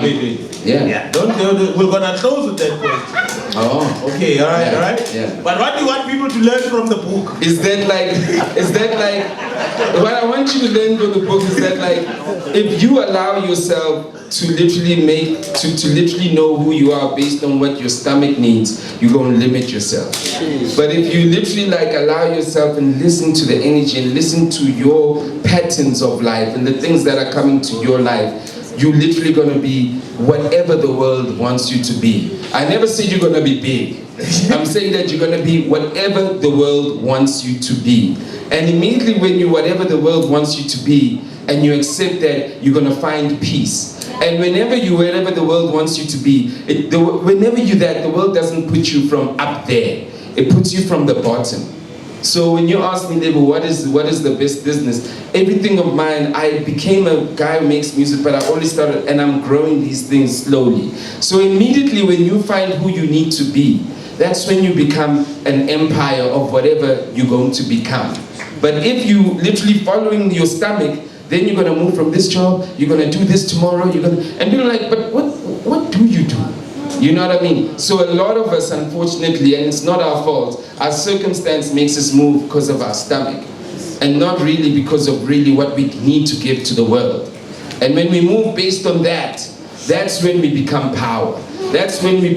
Wait. Yeah. We're gonna close with that question. Oh. Okay, all right, Yeah, all right. yeah. But what do you want people to learn from the book? Is that like, what I want you to learn from the book is that like, if you allow yourself to literally to literally know who you are based on what your stomach needs, you're going to limit yourself. But if you literally like allow yourself and listen to the energy and listen to your patterns of life and the things that are coming to your life, you're literally going to be whatever the world wants you to be. I never said you're going to be big. I'm saying that you're going to be whatever the world wants you to be. And immediately when you whatever the world wants you to be, and you accept that, you're going to find peace. And whenever you wherever the world wants you to be, whenever you're that, the world doesn't put you from up there. It puts you from the bottom. So when you ask me, Lebo, what is the best business? Everything of mine, I became a guy who makes music, but I only started, and I'm growing these things slowly. So immediately when you find who you need to be, that's when you become an empire of whatever you're going to become. But if you literally following your stomach, then you're going to move from this job, you're going to do this tomorrow, and people are like, but what do you do? You know what I mean? So a lot of us, unfortunately, and it's not our fault, our circumstance makes us move because of our stomach, and not really because of really what we need to give to the world. And when we move based on that, that's when we become power. That's when we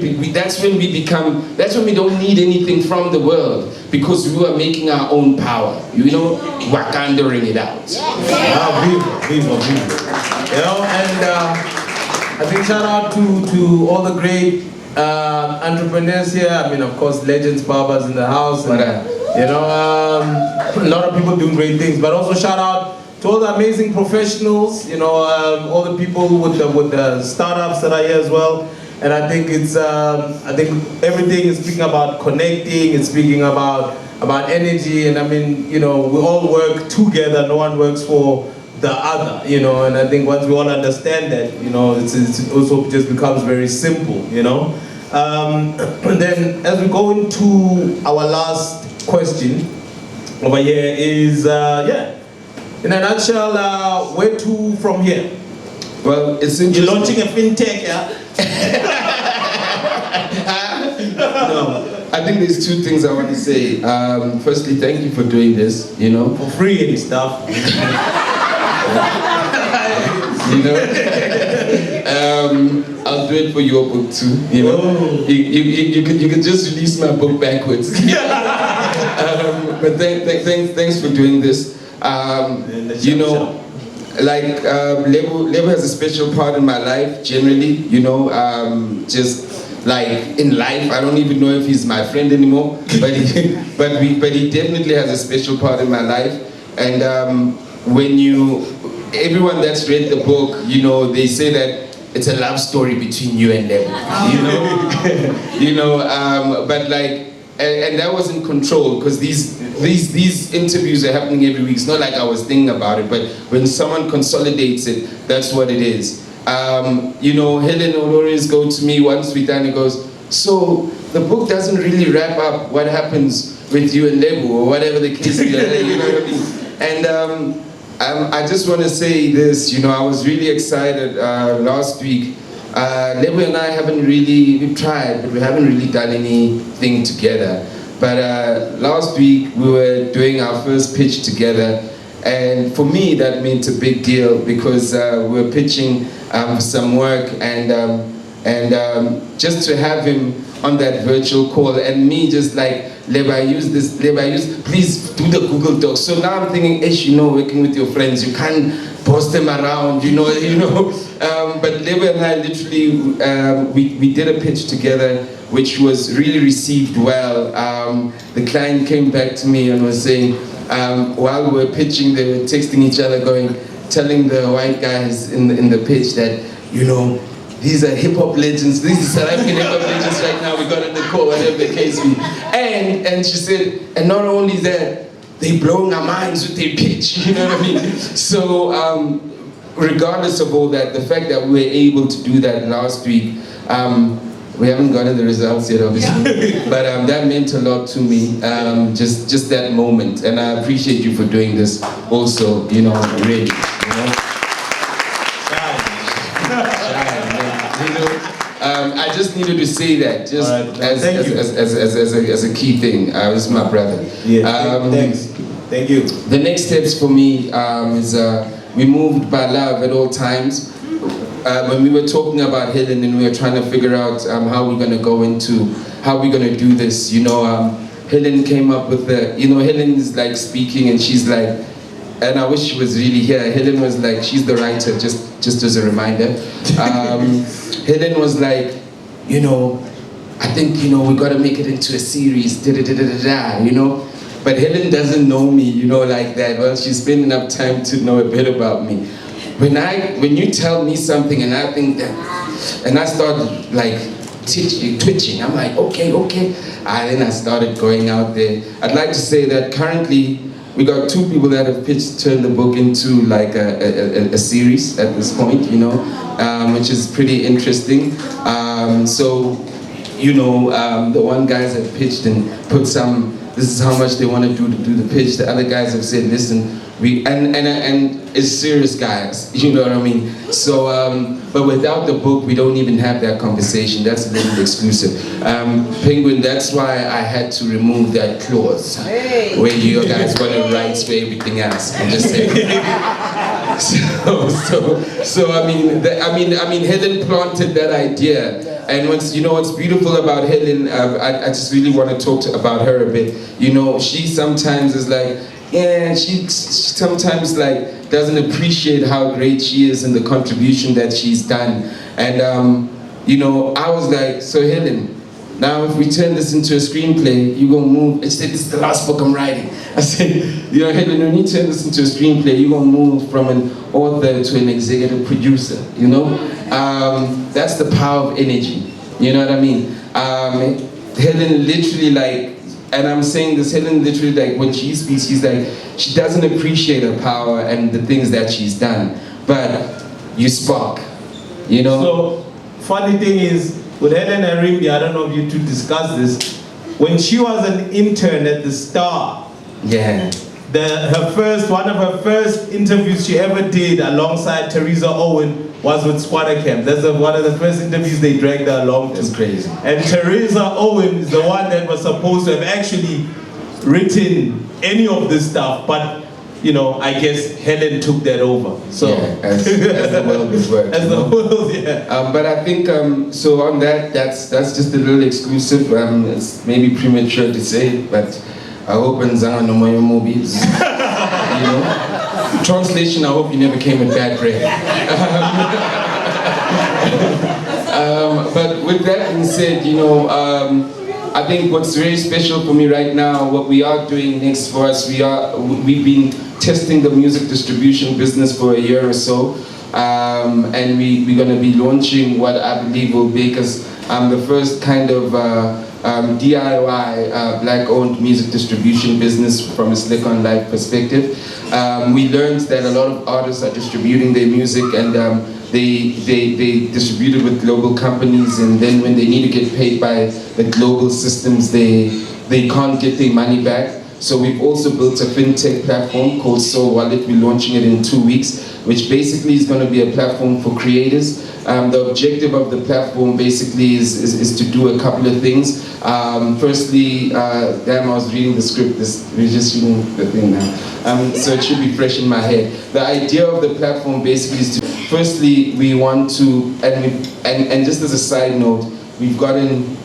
don't need anything from the world, because we are making our own power. You know, Wakandering it out. Viva. You know, and I think shout out to all the great entrepreneurs here. I mean, of course, legends, Babas in the house. And, you know, a lot of people doing great things. But also shout out to all the amazing professionals. You know, all the people with the startups that are here as well. And I think it's I think everything is speaking about connecting. It's speaking about energy. And I mean, you know, we all work together. No one works for the other, you know, and I think once we all understand that, you know, it also just becomes very simple, you know. And then as we go into our last question over here is, yeah, in a nutshell, where to from here? Well, it's interesting. You're launching a fintech, yeah? No, I think there's two things I want to say. Firstly, thank you for doing this, you know. For free and stuff. You know, I'll do it for your book too. You know, you could just release my book backwards. But thanks for doing this. You know, like Lebo has a special part in my life. Generally, you know, just like in life, I don't even know if he's my friend anymore. But he definitely has a special part in my life. And everyone that's read the book, you know, they say that it's a love story between you and them, you know, but like, and that was in control, because these interviews are happening every week. It's not like I was thinking about it, but when someone consolidates it, that's what it is. You know, Helen always go to me once we're done and goes, so the book doesn't really wrap up what happens with you and Lebo, or whatever the case is, you know what I mean? And I just want to say this, you know, I was really excited last week. Lebo and I we've tried, but we haven't really done anything together. But last week we were doing our first pitch together, and for me that meant a big deal, because we were pitching some work, and just to have him on that virtual call, and me just like, please do the Google Docs. So now I'm thinking, you know, working with your friends, you can't boss them around, you know. But Lebo and I literally, we did a pitch together, which was really received well. The client came back to me and was saying, while we were pitching, they were texting each other, telling the white guys in the pitch that, you know, these are hip-hop legends, these are South African hip-hop legends right now, we got on the call, whatever the case be. And she said, and not only that, they blowing our minds with their pitch, you know what I mean? So, regardless of all that, the fact that we were able to do that last week, we haven't gotten the results yet, obviously, but that meant a lot to me, just that moment, and I appreciate you for doing this also, you know, really, you know. I just needed to say that, just All right. Thank you. as a key thing. This is my brother. Yeah, thanks. Thank you. The next steps for me is we moved by love at all times. When we were talking about Helen and we were trying to figure out how we're going to go into, how we're going to do this, you know, Helen came up with the, you know, Helen is like speaking and she's like, and I wish she was really here. Helen was like, she's the writer, just as a reminder. Helen was like, you know, I think, you know, we got to make it into a series, you know. But Helen doesn't know me, you know, like that. Well, she's spent enough time to know a bit about me. When you tell me something and I think that, and I start like twitching, I'm like, okay. Then I started going out there. I'd like to say that currently we got 2 people that have turned the book into like a series at this point, you know, which is pretty interesting. So, you know, the one guys have pitched and put some, this is how much they want to do the pitch. The other guys have said, listen, and it's serious, guys, you know what I mean? So, but without the book, we don't even have that conversation. That's a little exclusive. Penguin, that's why I had to remove that clause where you guys want to write for everything else. I'm just saying. So I mean, Helen planted that idea. And what's beautiful about Helen, I just really want to talk about her a bit. You know, she sometimes is like, yeah, she sometimes like doesn't appreciate how great she is and the contribution that she's done. And you know, I was like, so Helen, now if we turn this into a screenplay, you're gonna move. She said, this is the last book I'm writing. I said, you know, Helen, when you turn this into a screenplay, you're gonna move from an author to an executive producer, you know? That's the power of energy, you know what I mean? Helen literally like, and I'm saying this, Helen literally like, when she speaks, she's like, she doesn't appreciate her power and the things that she's done, but you spark, you know? So, funny thing is, with Helen and Rimbi, I don't know if you two discussed this, when she was an intern at the Star, yeah, one of her first interviews she ever did alongside Teresa Owen was with Squatter Camp. That's one of the first interviews they dragged her along to. That's crazy. And Teresa Owen is the one that was supposed to have actually written any of this stuff, but you know, I guess Helen took that over. So yeah, as the world is working. As the world, yeah. But I think so on that. That's just a little exclusive. It's maybe premature to say, but I hope Nzanga no more movies. You know. Translation, I hope you never came with bad breath. But with that being said, you know, I think what's very special for me right now, what we are doing next for us, we've been testing the music distribution business for a year or so, and we're going to be launching what I believe will make us the first kind of DIY black-owned music distribution business from a Slikour Live perspective. We learned that a lot of artists are distributing their music and they distribute it with global companies, and then when they need to get paid by the global systems, they can't get their money back. So we've also built a fintech platform called Soul Wallet. We're launching it in 2 weeks, which basically is going to be a platform for creators. The objective of the platform basically is to do a couple of things. Firstly, damn, I was reading the script, we're just reading the thing now. So it should be fresh in my head. The idea of the platform basically is to, firstly, we want to, and just as a side note, we've gotten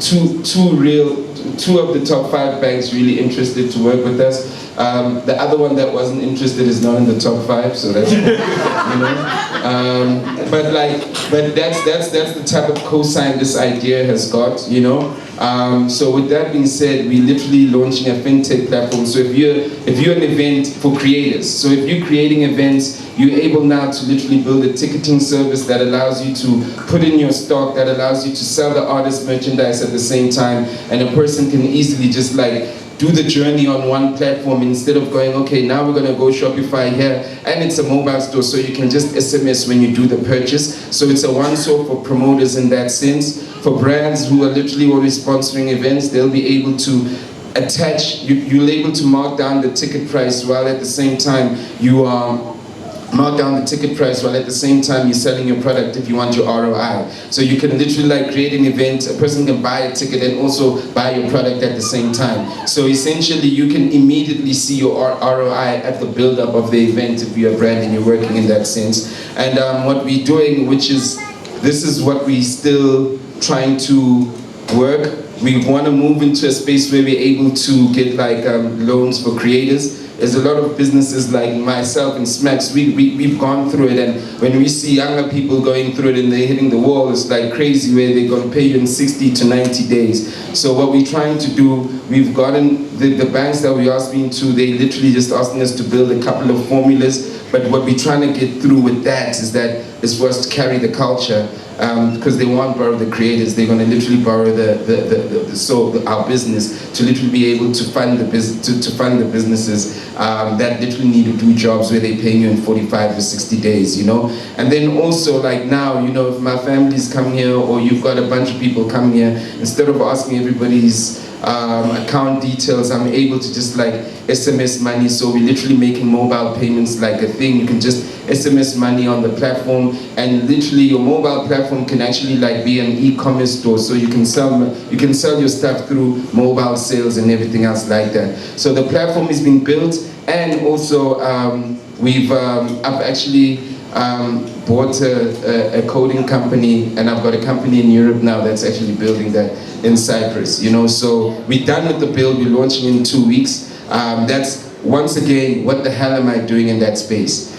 two of the top 5 banks really interested to work with us. The other one that wasn't interested is not in the top 5, so that's, you know. But that's the type of cosign this idea has got, you know. So with that being said, we're literally launching a fintech platform. So if you're an event for creators, so if you're creating events, you're able now to literally build a ticketing service that allows you to put in your stock, that allows you to sell the artist merchandise at the same time, and a person can easily just like do the journey on one platform instead of going, okay, now we're going to go Shopify here, and it's a mobile store, so you can just SMS when you do the purchase. So it's a one-stop for promoters in that sense. For brands who are literally always sponsoring events, they'll be able to attach, you're able to mark down the ticket price while at the same time you are mark down the ticket price while at the same time you're selling your product if you want your ROI. So you can literally like create an event, a person can buy a ticket and also buy your product at the same time. So essentially you can immediately see your ROI at the build-up of the event if you're a brand and you're working in that sense. And what we're doing, this is what we still trying to work. We want to move into a space where we're able to get like loans for creators. There's a lot of businesses like myself and Smacks, we've gone through it, and when we see younger people going through it and they're hitting the wall, it's like crazy where they're going to pay you in 60 to 90 days. So what we're trying to do, we've gotten the banks that we are speaking to, they literally just asking us to build a couple of formulas, but what we're trying to get through with that is for us to carry the culture, because they won't borrow the creators, they're going to literally borrow our business to literally be able to fund the businesses that literally need to do jobs where they're paying you in 45 to 60 days, you know. And then also like now, you know, if my family's come here or you've got a bunch of people coming here, instead of asking everybody's account details, I'm able to just like SMS money. So we're literally making mobile payments like a thing. You can just SMS money on the platform, and literally your mobile platform can actually like be an e-commerce store. So you can sell your stuff through mobile sales and everything else like that. So the platform is being built, and also I've actually bought a coding company, and I've got a company in Europe now that's actually building that in Cyprus, you know. So we're done with the build, we're launching in 2 weeks. That's, once again, what the hell am I doing in that space?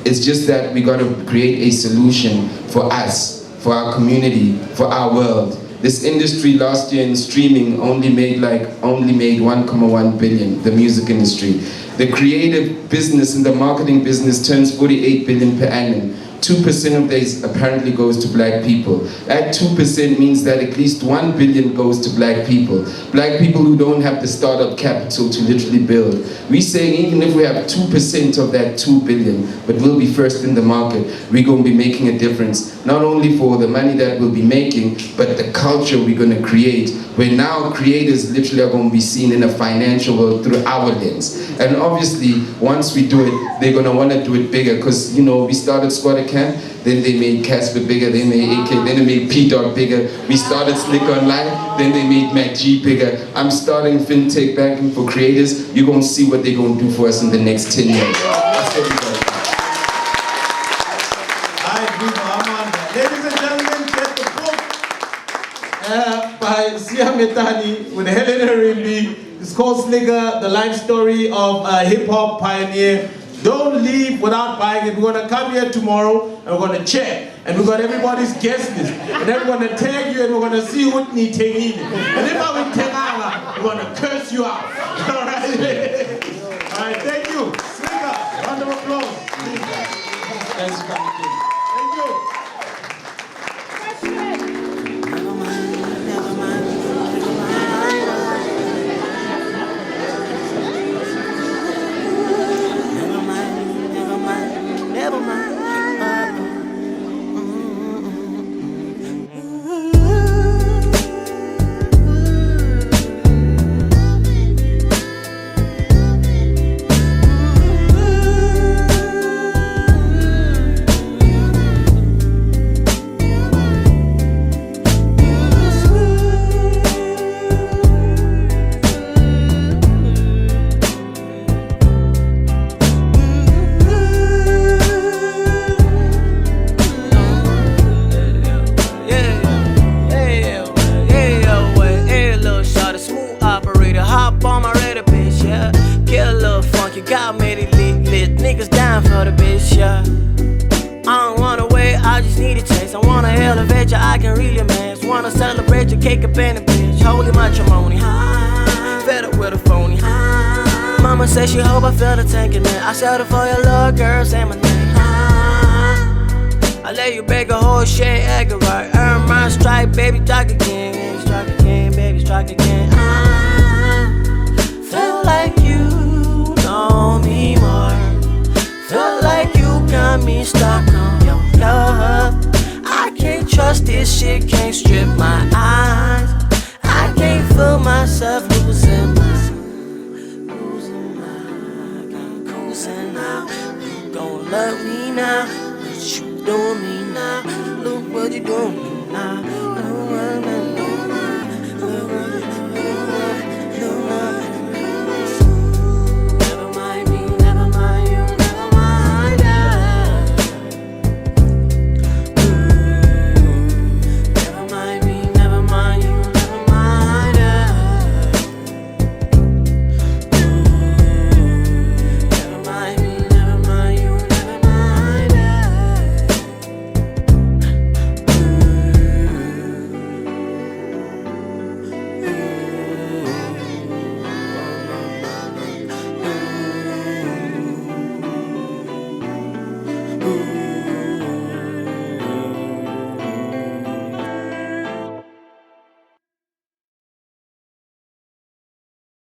It's just that we got to create a solution for us, for our community, for our world. This industry last year in streaming only made 1.1 billion, the music industry. The creative business and the marketing business turns 48 billion per annum. 2% of this apparently goes to black people. That 2% means that at least 1 billion goes to black people. Black people who don't have the startup capital to literally build. We're saying even if we have 2% of that 2 billion, but we'll be first in the market, we're going to be making a difference. Not only for the money that we'll be making, but the culture we're going to create, where now creators literally are going to be seen in a financial world through our lens. And obviously, once we do it, they're going to want to do it bigger, because, you know, we started Squatter Camp, then they made Casper bigger, then they made AK, then they made P-Dot bigger. We started Slikour Online, then they made MacG bigger. I'm starting FinTech banking for creators. You're going to see what they're going to do for us in the next 10 years. That's what we got. Ladies and gentlemen, get the book by Metane with Helen Rimby. It's called Slikour, the life story of a hip-hop pioneer. Don't leave without buying it. We're going to come here tomorrow and we're going to check. And we've got everybody's guest list. And then we're going to tag you and we're going to see what you take in. And if I will take out, we're going to curse you out. All right? All right, thank you. Slikour, round of applause. Please. Thanks for coming. Thank you. I can really manage. Wanna celebrate your cake up in a bitch. Holy matrimony, fed up with a phony. Mama said she hope I feel the tank in there. I settle for your little girl, say my name. I let you beg a whole shit, egg it right. Earn my strike, baby, strike again. Baby, strike again, baby, strike again. Feel like you know me more. Feel like you got me stuck on your love. I can't trust this shit, can't strip my eyes. I can't feel myself losing my cruising out. You gon' love me now? What you doing me now? Look what you doing me now. Never mind me, never mind you, never mind us. Never mind me, never mind you, never mind us. Never mind me, never mind you, never mind us. Ooh.